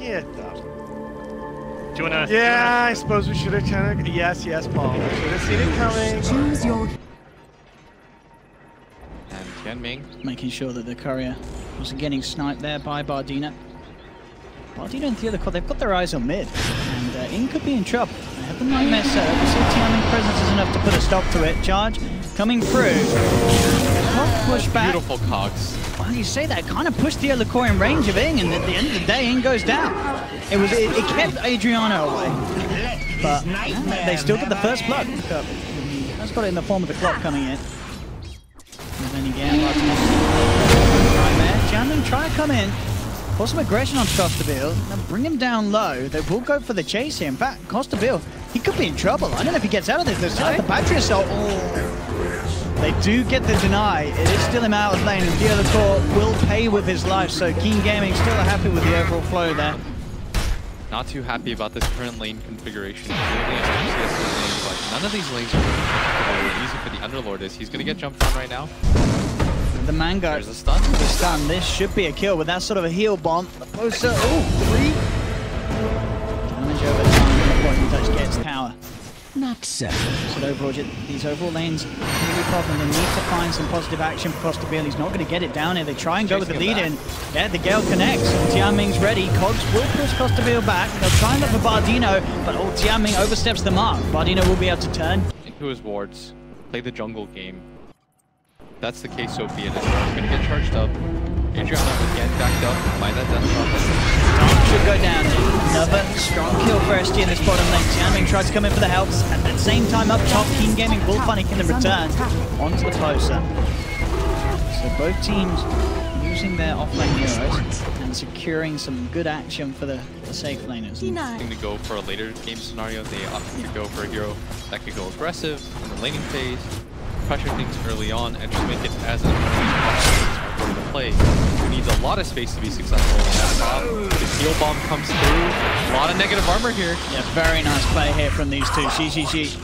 it though. Do you wanna? Yeah, I suppose we should have kind of. Yes, Paul. We should have seen it coming. Choose your. And Tianming making sure that the courier wasn't getting sniped there by Bardina. Bardina and the other core, they've got their eyes on mid, and In could be in trouble. They have the nightmare set up. We see Tianming presence is enough to put a stop to it. Charge coming through. Push back. beautiful cogs. Well, you say that, kind of pushed the other core in range of Ing, and at the end of the day, Ing goes down. It kept Adriano away, but they still get the first blood. That's got it in the form of the clock coming in. And then again, Tianming try to come in, put some aggression on Costabile, and bring him down low. They will go for the chase here. In fact, Costabile, he could be in trouble. I don't know if he gets out of this. There's still the battery assault. They do get the deny. It is still him out of lane, and the other core will pay with his life. So Keen Gaming still happy with the overall flow there. Not too happy about this current lane configuration. But none of these lanes are easy for the Underlord. He's going to get jumped on right now. The Mango. There's a stun. The stun. This should be a kill with that sort of a heal bomb. Opposed to, 3. Damage over time. The point touch gets tower. Not so. So overall, these overall lanes are really a problem. They need to find some positive action for Costabile. He's not going to get it down here. They try and go with the lead in. Yeah, the Gale connects. Tianming's ready. Cogs will push Costabile back. They'll try and look for Bardino, but Tianming oversteps the mark. Bardino will be able to turn. Into his wards. Play the jungle game. If that's the case, so be it. He's going to get charged up. Adriano again backed up by that death drop. Should go down. Another strong kill for SG in this bottom lane. Tianming tries to come in for the helps. At the same time up top, Keen Gaming will panic in the return onto the closer. So both teams using their offlane heroes and securing some good action for the safe laners. To go for a later game scenario, they opted to go for a hero that could go aggressive in the laning phase, pressure things early on, and just make it as an opportunity to play. Who needs a lot of space to be successful. The heal bomb comes through. A lot of negative armor here. Yeah, very nice play here from these two. GGG.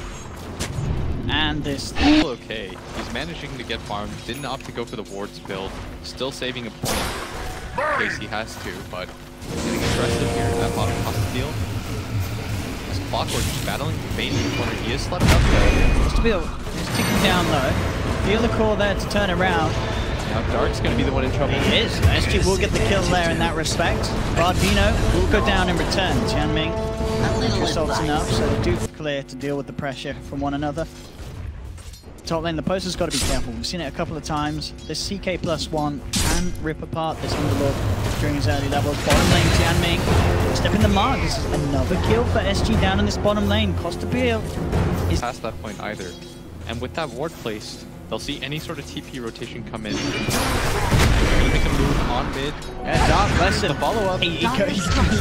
And this. Okay, he's managing to get farmed. Didn't opt to go for the wards build. Still saving a point in case he has to, but getting aggressive here at bottom cost of deal. As Clockwork just battling Bane in the corner. He is slept up though. Costabile is ticking down low. Feel the core there to turn around. Now Dark's going to be the one in trouble. He is. SG will get the kill there in that respect. Bardino will go down in return. Tianming assaults enough, so they do clear to deal with the pressure from one another. Top lane, the poster's got to be careful. We've seen it a couple of times. This CK+1 can rip apart this Underlord during his early levels. Bottom lane, Tianming stepping the mark. This is another kill for SG down in this bottom lane. Costabile is past that point either. And with that ward placed, they'll see any sort of TP rotation come in. They're going to make a move on mid. Yeah, Dark lesson. The follow-up. He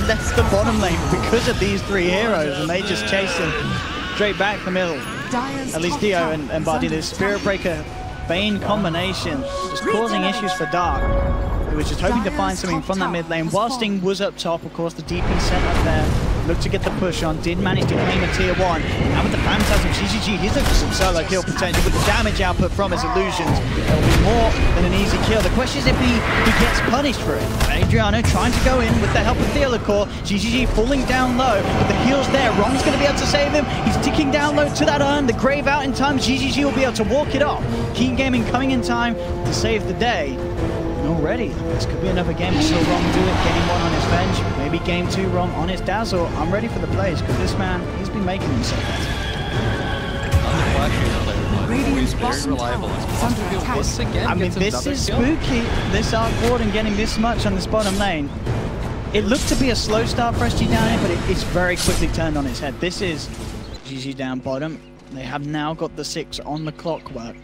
lets the bottom lane because of these 3 heroes, and they just chase him straight back the middle. At least Dio and Bardino. The Spirit Breaker Bane combination just causing issues for Dark. He was just hoping to find something from that mid lane. While Sting was up top, of course, the DP set up there. Looked to get the push on, did manage to claim a tier 1. And with the Phantasm, GGG, he's looking for some solo kill potential with the damage output from his illusions. It'll be more than an easy kill. The question is if he gets punished for it. Adriano trying to go in with the help of Theolicor. GGG falling down low, but the heal's there. Rom's going to be able to save him. He's ticking down low to that urn. The grave out in time. GGG will be able to walk it off. Keen Gaming coming in time to save the day. And already, this could be another game. We saw Rom do it, game 1 on his bench, maybe game 2 Rom on his Dazzle. I'm ready for the plays, because this man, he's been making himself better. Radiant's very reliable. Once again, I mean, this is spooky. This Arc Warden getting this much on this bottom lane. It looked to be a slow start for SG down here, but it's very quickly turned on its head. This is GG down bottom. They have now got the 6 on the clockwork.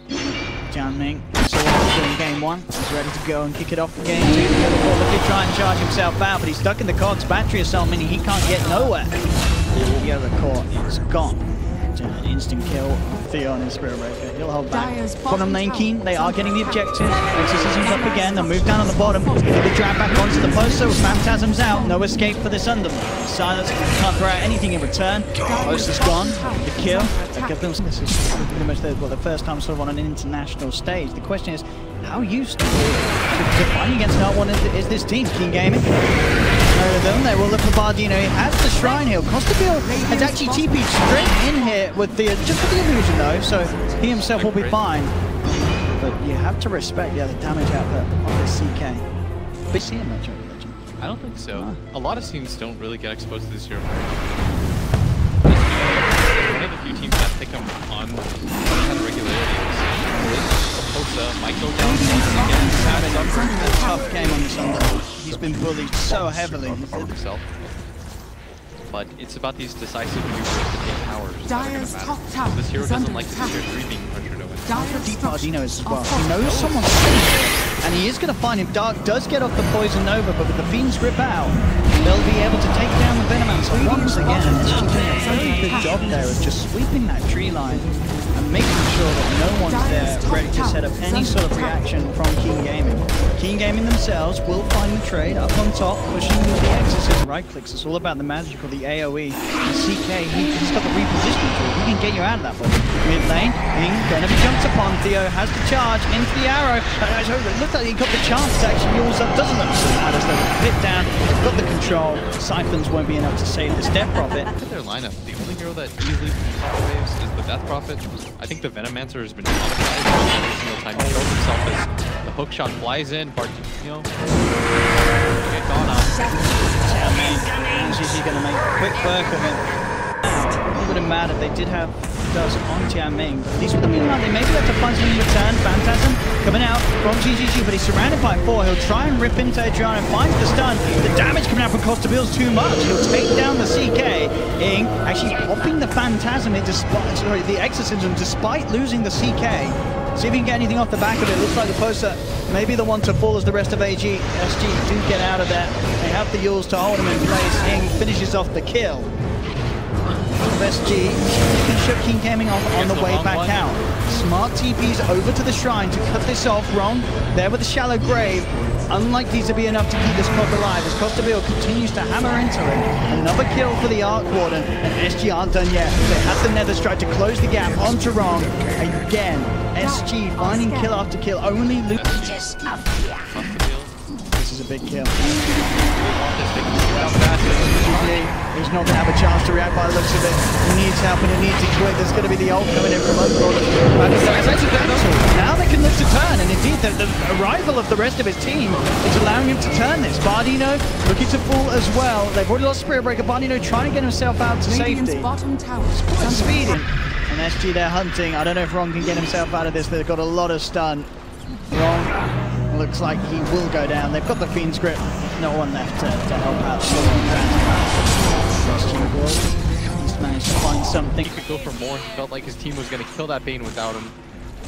Tianming saw what he did in game 1. He's ready to go and kick it off for game 2. He did try and charge himself out, but he's stuck in the Cogs battery assault, meaning he can't get nowhere. The other core is gone. An instant kill. Theo on his Spirit Breaker. He'll hold back. Bottom lane Keen, they are getting the objectives. Exorcism's up again. They'll move down on the bottom. They drag back onto the poster with Phantasm's out. No escape for this Underlord. Silence can't throw out anything in return. Poster's gone. The kill. This is pretty much the first time sort of on an international stage. The question is, how used to fighting against not one is this team? Keen Gaming. They will look for Bardino. He has the Shrine Heal. Costabile has actually TP'd straight in here with the just with the illusion though, so he himself will be fine. But you have to respect the damage output of the CK. We see him much over Legend. I don't think so. A lot of teams don't really get exposed to this hero. One of the few teams that pick him on kind of regularity. Might go down a tough game on this under. He's been bullied so heavily. Himself. But it's about these decisive moves to take towers that are going to matter. This hero doesn't like to see their 3 being pressured over. Deep Bardino as well. He knows someone's safe, and he is going to find him. Dark does get off the Poison Nova, but with the Fiend's Grip out, they'll be able to take down the Venomancer once again. He's doing a very good job there of just sweeping that tree line and making sure that no one's there ready to set up any sort of reaction from Keen Gaming. Keen Gaming themselves will find the trade up on top, pushing with the Exorcism. Right clicks, it's all about the magical, the AoE. The CK, he's got the repositioning tool. He can get you out of that one. Mid lane, going to be jumped upon. Theo has the charge into the arrow. It looks like he got the chance to actually use up. Doesn't look so bad as though hit down. Got the control. Siphons won't be enough to save this Death Prophet. Look at their lineup. The only hero that easily can waves is the Death Prophet. I think the Venomancer has been traumatized every single time he shows himself as the hook shot flies in. Bardino. Get gone on. He's going to make quick work of it. It would have mattered. They did have does on Tianming, but at least with the meanwhile they maybe have to find something in return. Phantasm coming out from GGG, but he's surrounded by 4. He'll try and rip into Adriano, finds the stun. The damage coming out from Costabile's too much. He'll take down the CK. Ing actually popping the Phantasm in despite the Exorcism despite losing the CK. See if he can get anything off the back of it. Looks like the poster may be the one to fall as the rest of AG. SG do get out of there. They have the Yules to hold him in place. Ing finishes off the kill. SG can shut Keen Gaming off on the way back out. Smart TPs over to the Shrine to cut this off. Wrong there with the Shallow Grave. Unlikely to be enough to keep this Cod alive as Costabile continues to hammer into him. Another kill for the Arc Warden, and SG aren't done yet. They have the Nether Strike to close the gap onto Wrong. Again, SG finding kill after kill, only loses. This is a big kill. He's not going to have a chance to react by the looks of it. He needs help and he needs it quick. There's going to be the ult coming in from Unbroad. Now they can look to turn, and indeed the arrival of the rest of his team is allowing him to turn this. Bardino looking to fall as well. They've already lost Spirit Breaker. Bardino trying to get himself out to safety. Quite speeding. And SG there hunting. I don't know if Ron can get himself out of this. They've got a lot of stun. Ron looks like he will go down. They've got the Fiend's Grip. No one left to help out. He's managed to find something. He could go for more. He felt like his team was going to kill that Bane without him.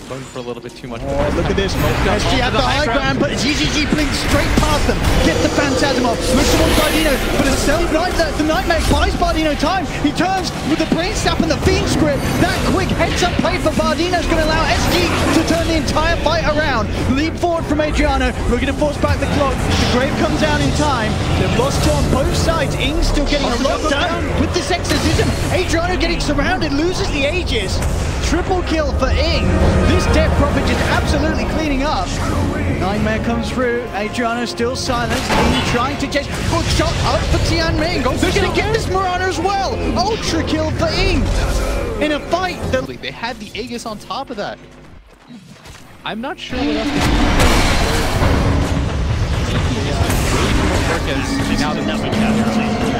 Going for a little bit too much. Oh, look at this. SG at the high ground, but GGG blinks straight past them. Get the Phantasm off. Looks towards Bardino, but it's the Nightmare buys Bardino time. He turns with the Brain Snap and the Fiend's Grip. That quick heads-up play for Bardino is going to allow SG to turn the entire fight around. Leap forward from Adriano, looking to force back the clock. The Grave comes down in time. They've lost two on both sides. Ing's still getting a lot done with this Exorcism. Adriano getting surrounded, loses the Aegis. Triple kill for Ing. This Death Prophet just absolutely cleaning up. Nightmare comes through. Adriano still silenced. Ing trying to chase. Good shot up for Tianming. They're going to get this Marana as well. Ultra kill for Ing. In a fight that they had the Aegis on top of that. I'm not sure what else they can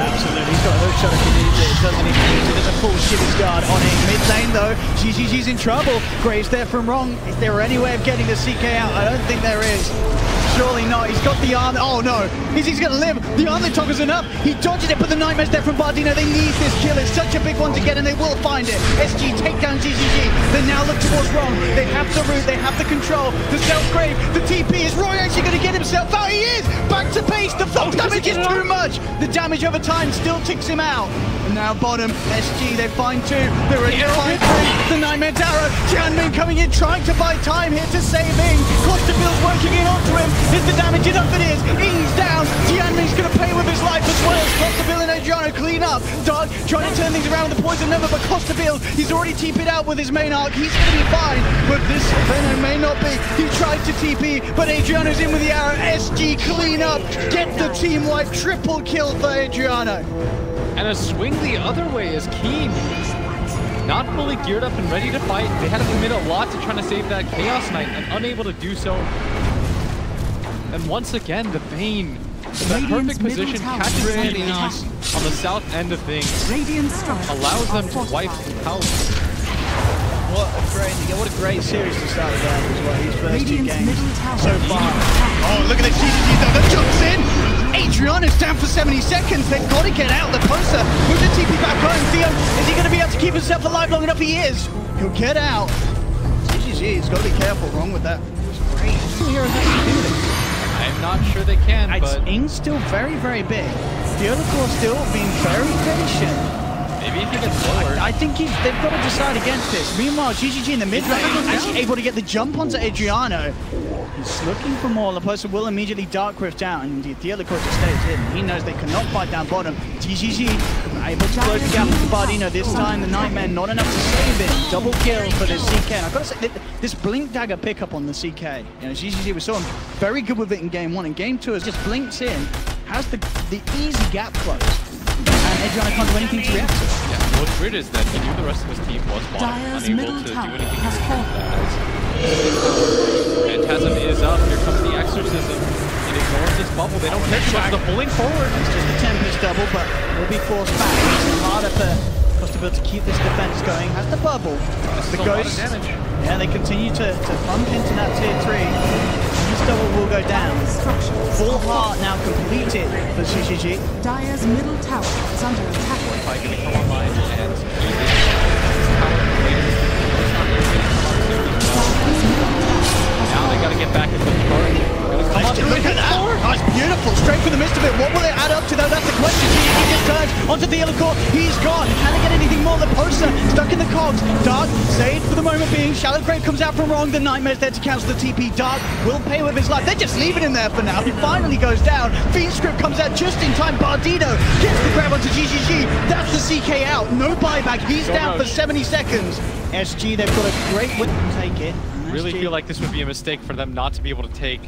Absolutely, he's got a hook shot if he needs it. Doesn't he use it? There's a full Shivers Guard on him. Mid lane though, GGG's in trouble. Graves there from Wrong. Is there any way of getting the CK out? I don't think there is. Surely not. He's got the arm. Oh no, he's going to live. The arm that toggles enough. He dodges it, but the Nightmare's there from Bardino. They need this kill. It's such a big one to get, and they will find it. SG take down GGG. They now look towards Wrong. They have the root. They have the control. The self-grave. The TP. Is Roy actually going to get himself out? He is. Back to base. The full damage is too much. The damage over time still ticks him out. And now bottom, SG, they find 2. They're ready to find 3. The Nightmare's arrow. Tianming coming in, trying to buy time here to save Ing. Costabile's working in onto him. Is the damage enough? It is. Ing's down. Tianming's going to pay with his life as well as Costabile and Adriano clean up. up. Dark trying to turn things around with the Poison Nova, but Costabile, he's already TP'd out with his main arc. He's going to be fine, but this Venom may not be. He tried to TP, but Adriano's in with the arrow. SG clean up, get the team wipe, triple kill for Adriano. And a swing the other way is Keen. Not fully geared up and ready to fight. They had to commit a lot to trying to save that Chaos Knight and unable to do so. And once again, the Bane in the perfect position, catches something else on the south end of things, allows them to wipe the house. What a great series to start with that as well. His first 2 games so far. Oh, look at this GGG though, that jumps in! Adriano's down for 70 seconds. They've got to get out. The poster with the TP back home. Theo, is he going to be able to keep himself alive long enough? He is. He'll get out. GGG, he's got to be careful. Wrong with that. Great. Heroes actually do this. I'm not sure they can, but... Ing's still very, very big. Theodore still being very patient. Maybe if he gets forward. I think they've got to decide against this. Meanwhile, GGG in the mid lane actually able to get the jump onto Adriano. He's looking for more. The person will immediately Dark Rift out, and the other course just stays hidden. He knows they cannot fight down bottom. GGG able to close the gap with Bardino. This time, the Nightmare not enough to save it. Double kill for the CK. And I've got to say, this Blink Dagger pickup on the CK. You know, GGG, we saw him very good with it in Game 1. In Game 2, it just blinks in, has the easy gap close. And Adriano can't do anything to react to it. Yeah, what's weird is that he knew the rest of his team was unable to do anything to that. Phantasm is up, here comes the Exorcism. It ignores this bubble, they don't care too much, the pulling forward. It's just a Tempest double, but will be forced back. It's harder for Costabile to keep this defense going. Has the bubble, the Ghost. Yeah, they continue to bump into that tier 3. This double will go down. Full heart now completed for GGG. Dire's middle tower is under attack. Fortify going to come online and now they got to get back into the charge. Look at that! Oh, it's beautiful. Straight for the midst of it. What will it add up to though? That's the question. He just turns onto the Theodore. He's gone. Can they get anything more? The poster stuck in the cogs. Dark saved for the moment being. Shallow Grave comes out from wrong. The Nightmare's there to cancel the TP. Dark will pay with his life. They're just leaving him there for now. He finally goes down. Fiend Script comes out just in time. Bardino gets the grab onto GGG. That's the CK out. No buyback. He's down for 70 seconds. SG, they've got a great win. Take it. Really feel like this would be a mistake for them not to be able to take.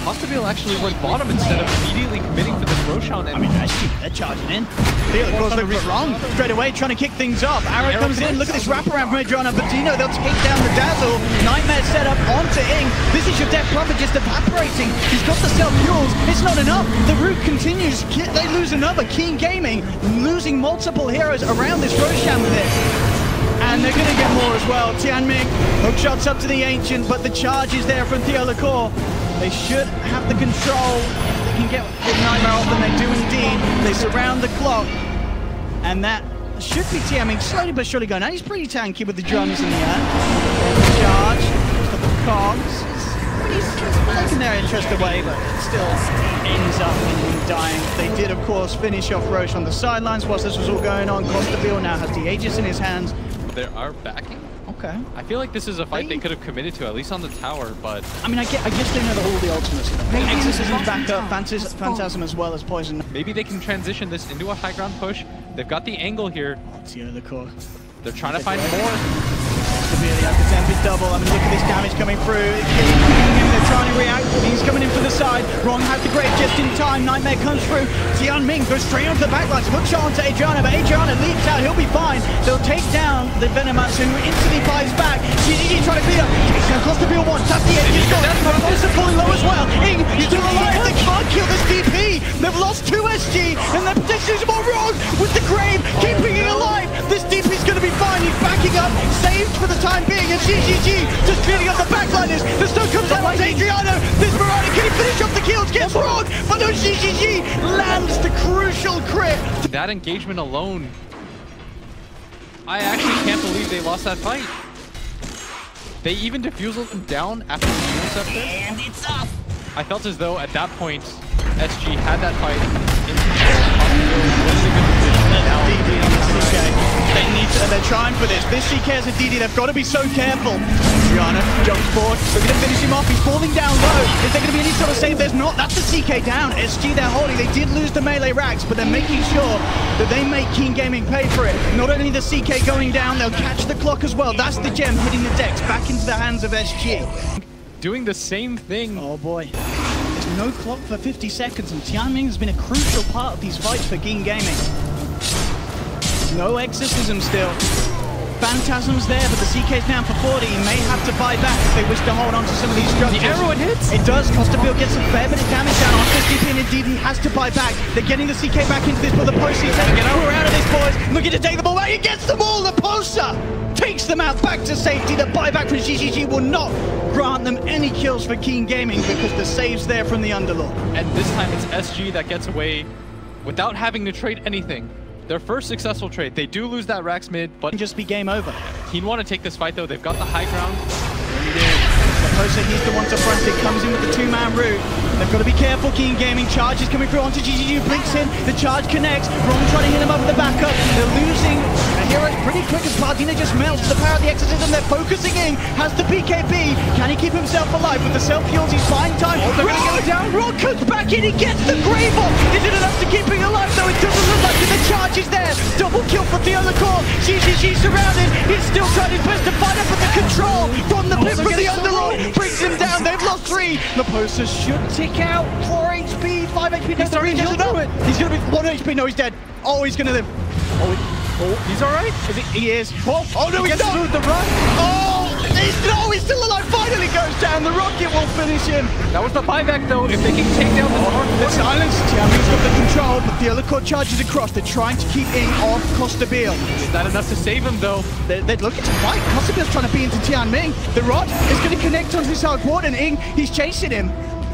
Costabile actually went bottom instead of immediately committing for this Roshan. And I mean, they're charging in. Theo, of course, looking for wrong. Straight away, trying to kick things up. Arrow comes in. Look at this wraparound from Adriano. Bardino, they'll take down the Dazzle. Nightmare set up onto Ing. This is your Death Prophet just evaporating. He's got the self-fuels. It's not enough. The route continues. They lose another. Keen Gaming losing multiple heroes around this Roshan with it. And they're going to get more as well. Tianming, hook shots up to the Ancient, but the charge is there from Theodore. They should have the control. They can get the Nightmare off, and they do indeed. They surround the clock, and that should be Tianming slowly but surely going. Now he's pretty tanky with the drums in the air. Charge, he's got the cogs. He's taking their interest away, but it still ends up in dying. They did, of course, finish off Roche on the sidelines whilst this was all going on. Costabile now has the Aegis in his hands. They are backing. Okay. I feel like this is a fight they could have committed to, at least on the tower, but... I mean, I guess they know all the ultimates. Exorcism back up, Phantasm as well as Poison. Maybe they can transition this into a high ground push. They've got the angle here. Let's see the core. They're trying to find more. Really like the Tempest double. I mean, look at this damage coming through. They're trying to react. He's coming in for the side. Wrong has the grave just in time. Nightmare comes through. Tianming goes straight onto the backlines. Hook shot onto Adriano, but Adriano leaps out. He'll be fine. They'll take down the Venomatsu, who instantly buys back. GGG trying to beat up. Takes down Costabile once. That's the edge. He's got that. Also pulling low as well. Ing, he's still alive. They can't kill this DP. They've lost 2 SG, and they're potentially more wrong with the grave, keeping it alive. This DP's going to be fine. He's backing up. Saved for the time being, and GGG just cleaning up the backliners. The stun comes out on Adriano. This Marauder, can he finish off the kills? Gets wrong, but no, GGG lands the crucial crit. That engagement alone, I actually can't believe they lost that fight. They even defused them down after the interceptor. And it's up. I felt as though at that point, SG had that fight into the They need to, they're trying for this. This CK has a DD, they've got to be so careful. Adriana jumps forward, they're going to finish him off, he's falling down low. Is there going to be any sort of save? There's not, that's the CK down. SG they're holding, they did lose the melee racks, but they're making sure that they make Keen Gaming pay for it. Not only the CK going down, they'll catch the clock as well. That's the gem hitting the decks, back into the hands of SG. Doing the same thing. Oh boy. There's no clock for 50 seconds, and Tianming has been a crucial part of these fights for Keen Gaming. No exorcism still. Phantasm's there, but the CK's down for 40. He may have to buy back if they wish to hold on to some of these structures. The arrow, it hits! It does. Costaville gets a fair bit of damage down on SGP, and indeed he has to buy back. They're getting the CK back into this, but the post is saying, we're out of this, boys. Looking to take the ball back. He gets them all. The poster takes them out back to safety. The buyback from GGG will not grant them any kills for Keen Gaming because the save's there from the Underlord. And this time it's SG that gets away without having to trade anything. Their first successful trade. They do lose that Rax mid, but just be game over. Keen want to take this fight though. They've got the high ground. Poser, he's the one to front it, comes in with the two-man route. They've got to be careful, Keen Gaming. Charge is coming through onto GGG, blinks in, the charge connects. Ron trying to hit him up with the backup. They're losing a hero pretty quick as Pardina just melts the power of the exorcism. They're focusing in, has the PKB. Can he keep himself alive with the self-heals? He's fine time. Oh, they're going to go down. Ron comes back in, he gets the grave off. Is it enough to keep him alive? No, it doesn't look like it. The charge is there. Double kill for Theo Lacour. GGG surrounded. He's still trying his best to fight up with the control from the pit from the Underlord. Brings him down, they've lost 3. Leposa should tick out 4 HP, 5 HP. He's already He's gonna be 1 HP, no, he's dead. Oh, he's gonna live. Oh, He's alright? he is. Oh no, he's not. The run. He's still alive. Finally goes down. The rocket will finish him. That was the buyback though. If they can take down the north. The silence. Tianming's got the control, but the Alacourt charges across. They're trying to keep Ing off Costabile. Is that enough to save him though? They're looking to fight. Costabile's trying to be into Tianming. The rod is going to connect onto this Arc Ward, and Ing, he's chasing him.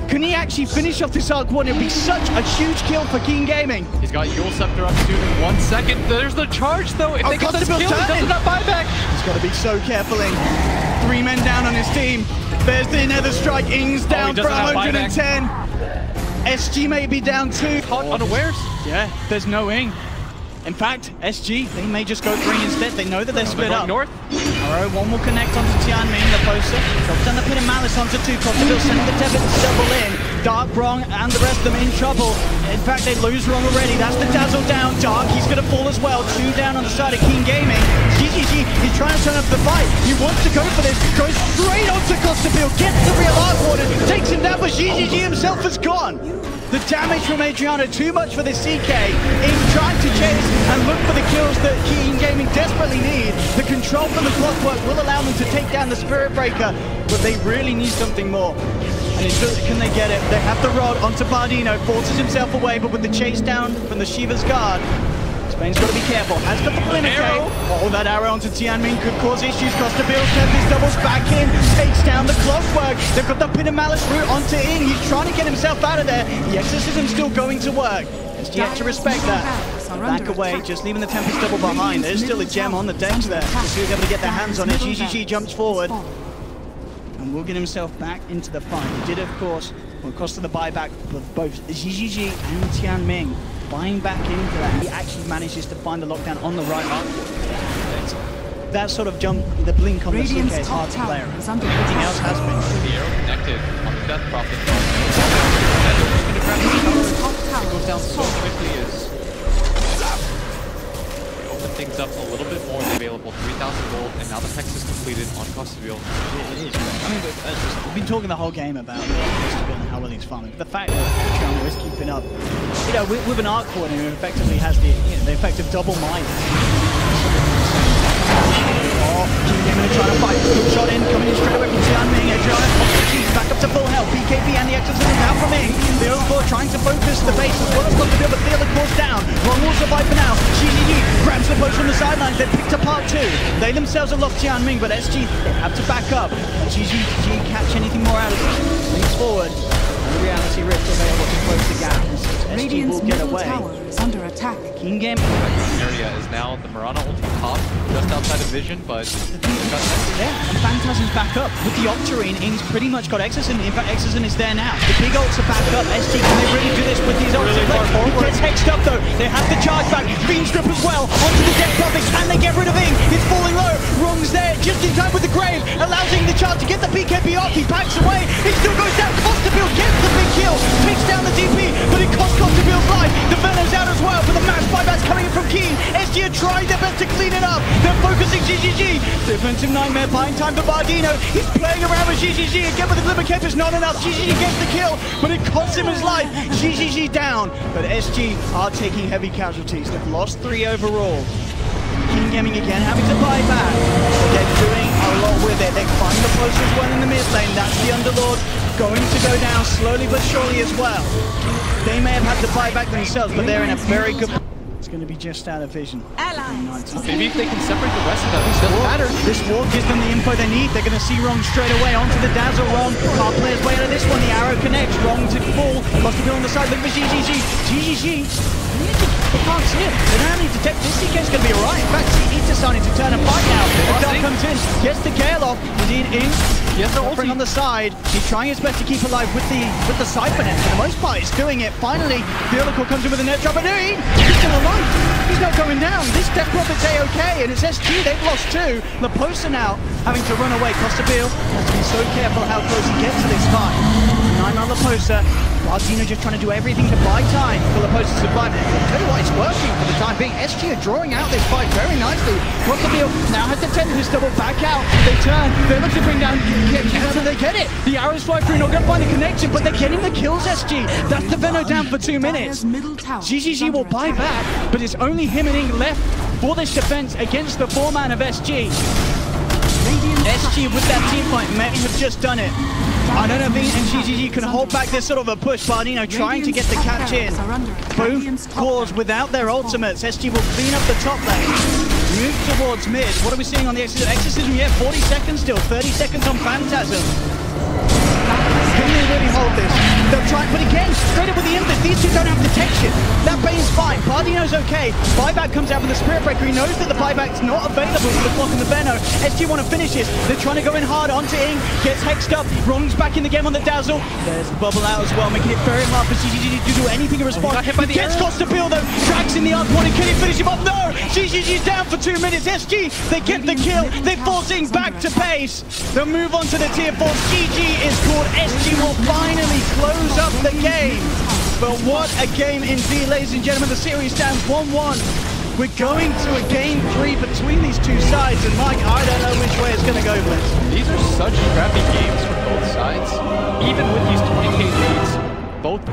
Can he actually finish off this Arc Ward? It would be such a huge kill for Keen Gaming. He's got Yule Scepter up soon in 1 second. There's the charge though. If they get this kill, he doesn't have buyback. He's got to be so careful, Ing. 3 men down on his team. There's the Nether Strike. Ing's down for 110. SG may be down 2. Caught unawares. Yeah, there's no Ing. In fact, SG, they may just go green instead. They know that they're split up. North. Alright, one will connect onto Tianming, the poster. Drops down the pit of Malice onto 2. Costaville sending the Tevit to double in. Dark, Wrong, and the rest of them in trouble. In fact, they lose Wrong already. That's the Dazzle down. Dark, he's going to fall as well. 2 down on the side of Keen Gaming. GGG, he's trying to turn up the fight. He wants to go for this. Goes straight onto Costaville. Gets the real Arc Warden. Takes him down, but GGG himself is gone. The damage from Adriana, too much for the CK. In trying to chase and look for the kills that Keen Gaming desperately need. The control from the clockwork will allow them to take down the Spirit Breaker, but they really need something more. And can they get it? They have the rod onto Bardino, forces himself away, but with the chase down from the Shiva's guard, Spain's got to be careful. Has got the Flinake. Oh, that arrow onto Tianming could cause issues. Costabilis Tempest doubles back in, takes down the Clockwork. They've got the Pit of Malice route onto Ing. He's trying to get himself out of there. The Exorcism's still going to work. SG have to respect that. Back away, just leaving the Tempest double behind. There's still a gem on the decks there. We'll see who's able to get their hands on it. GGG jumps forward and will get himself back into the fight. He did, of course, well, cost of the buyback for both GGG and Tianming. Buying back into that, he actually manages to find the lockdown on the right arc. That sort of jump, the blink on the CK is hard to play around. Everything else has been. The arrow connected on the Death Prophet. It goes down so quickly as they open things up a little bit more. Available 3,000 gold, and now the text is completed on Costaville. It is. I mean, we've been talking the whole game about Costaville and how well he's farming. But the fact that Adriana is keeping up, you know, with an Arc Warden who effectively has the, you know, the effect of double mind. Oh, Keen Gaming trying to fight. Good shot in, coming in straight away from Tianming. Adriana back up to full health. PKB and the Exorcism down from Ing. Theolacour trying to focus the base as well as Costaville, but Theolacour's down. Wrong will survive for now. GGG grabs the post from the sidelines. They've picked apart 2. They themselves have lost Tianming, but SG have to back up. And GGG catch anything more out of it. Leads forward. And the Reality Rift available to close the gap. SG will get away. Under attack. Keen Gaming area is now the Mirana ulti top, just outside of vision, but yeah, and Phantasm's back up. With the Octarine, Ing's pretty much got Exorcism. In fact, Exorcism is there now. The big ults are back up. SG, can they really do this with these ults? Really he gets hexed up though. They have the charge back. Fiend's Grip as well. Onto the Death Prophet. Can they get rid of Ing? It's to get the BKB off. He backs away. He still goes down. Costabill gets the big kill. Takes down the DP, but it costs Costabill's life. The Venom's out as well, but the mass buybacks coming in from Keen. SG are trying their best to clean it up. They're focusing GGG. Defensive nightmare, buying time for Bardino. He's playing around with GGG. Again with the Glimmer Cape is not enough. GGG gets the kill, but it costs him his life. GGG down, but SG are taking heavy casualties. They've lost 3 overall. King Gaming again having to buy back. They're doing a lot with it. They find the post as well in the mid lane. That's the Underlord going to go down slowly but surely as well. They may have had to buy back themselves, but they're in a very good... It's going to be just out of vision. Maybe if they can separate the rest of them, it doesn't matter. This wall gives them the info they need. They're going to see Wrong straight away onto the Dazzle. Wrong, our players way out of this one. The arrow connects. Wrong to fall. Costabill on the side. Look for GGG. GGG. They can't see it. They don't need to detect this. CK's going to be alright. In fact, he's deciding to turn and fight now. The Dark comes in. Gets the Gale off. Indeed, in. Yes, offering on the side. He's trying his best to keep alive with the Cypher net. For the most part, he's doing it. Finally, the Oracle comes in with a net drop. And he's still alive. He's not going down. This Death Prophet's A-OK, and it's SG. They've lost 2. The poster now having to run away. Costabill has to be so careful how close he gets to this fight. 9 on the poster. Bardino just trying to do everything to buy time for the poster to survive. I'll tell you what, it's working for the time being. SG are drawing out this fight very nicely. Costabill now has the tentacles double back out. They turn. They're looking to bring down. They get it. The arrows fly through. Not going to find the connection, but they're getting the kills. SG. That's the Veno down for 2 minutes. GGG will buy back, but it's only him and Ing left for this defense against the 4-man of SG. SG with that team fight may have just done it. I don't know if Ing and GGG can hold back this sort of a push. Bardino trying to get the catch in. Both cores without their ultimates. SG will clean up the top lane. Move towards mid. What are we seeing on the Exorcism? Yeah, 40 seconds still. 30 seconds on Phantasm. Can they really hold this? They'll try, but again, straight up with the Impact. These two don't have detection. That Bane's fine. Bardino's okay. Buyback comes out with the Spirit Breaker. He knows that the buyback's not available for the Flock and the Veno. SG want to finish this. They're trying to go in hard onto Ing. Gets hexed up. Wrong's back in the game on the Dazzle. There's the bubble out as well, making it very hard for GGG to do anything in response. He gets Costabill though. Drags in the arc one. Can he finish him off? No! GGG's down for 2 minutes. SG, they get the kill. They force Ing back to base. They'll move on to the tier 4. GG is called. SG will finally close up the game. But what a game indeed, ladies and gentlemen. The series stands 1-1. We're going to a game 3 between these two sides, and Mike, I don't know which way it's going to go, Blitz. These are such crappy games for both sides. Even with these 20k leads, both